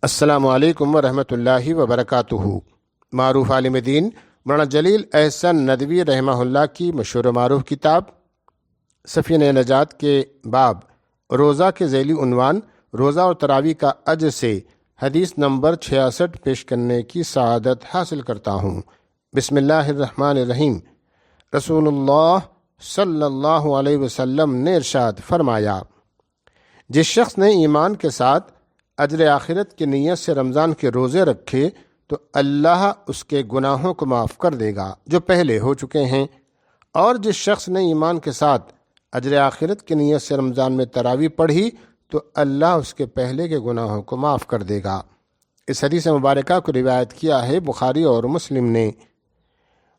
السلام علیکم ورحمۃ اللہ وبرکاتہ۔ معروف عالم دین مولانا جلیل احسن ندوی رحمہ اللہ کی مشہور و معروف کتاب سفینہ نجات کے باب روزہ کے ذیلی عنوان روزہ اور تراویح کا اجر سے حدیث نمبر 66 پیش کرنے کی سعادت حاصل کرتا ہوں۔ بسم اللہ الرحمن الرحیم۔ رسول اللہ صلی اللہ علیہ وسلم نے ارشاد فرمایا، جس شخص نے ایمان کے ساتھ اجر آخرت کی نیت سے رمضان کے روزے رکھے تو اللہ اس کے گناہوں کو معاف کر دے گا جو پہلے ہو چکے ہیں، اور جس شخص نے ایمان کے ساتھ اجر آخرت کی نیت سے رمضان میں تراویح پڑھی تو اللہ اس کے پہلے کے گناہوں کو معاف کر دے گا۔ اس حدیث مبارکہ کو روایت کیا ہے بخاری اور مسلم نے۔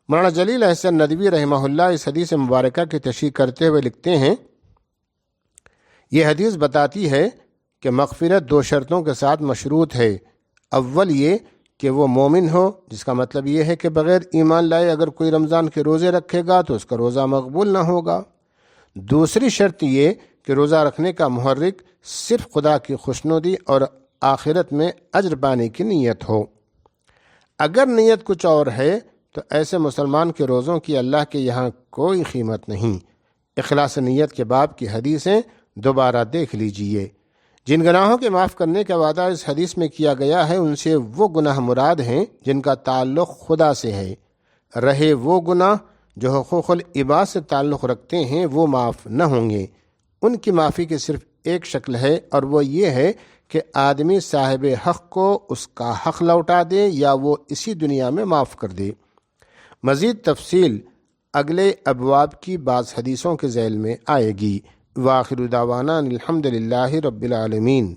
مولانا جلیل احسن ندوی رحمہ اللہ اس حدیث مبارکہ کی تشریح کرتے ہوئے لکھتے ہیں، یہ حدیث بتاتی ہے کہ مغفرت دو شرطوں کے ساتھ مشروط ہے۔ اول یہ کہ وہ مومن ہو، جس کا مطلب یہ ہے کہ بغیر ایمان لائے اگر کوئی رمضان کے روزے رکھے گا تو اس کا روزہ مقبول نہ ہوگا۔ دوسری شرط یہ کہ روزہ رکھنے کا محرک صرف خدا کی خوشنودی اور آخرت میں اجر پانے کی نیت ہو۔ اگر نیت کچھ اور ہے تو ایسے مسلمان کے روزوں کی اللہ کے یہاں کوئی قیمت نہیں۔ اخلاص نیت کے باب کی حدیثیں دوبارہ دیکھ لیجئے۔ جن گناہوں کے معاف کرنے کا وعدہ اس حدیث میں کیا گیا ہے ان سے وہ گناہ مراد ہیں جن کا تعلق خدا سے ہے۔ رہے وہ گناہ جو حقوق العباد سے تعلق رکھتے ہیں وہ معاف نہ ہوں گے۔ ان کی معافی کی صرف ایک شکل ہے اور وہ یہ ہے کہ آدمی صاحب حق کو اس کا حق لوٹا دے یا وہ اسی دنیا میں معاف کر دے۔ مزید تفصیل اگلے ابواب کی بعض حدیثوں کے ذیل میں آئے گی۔ وآخر دعوانا الحمد للہ رب العالمین۔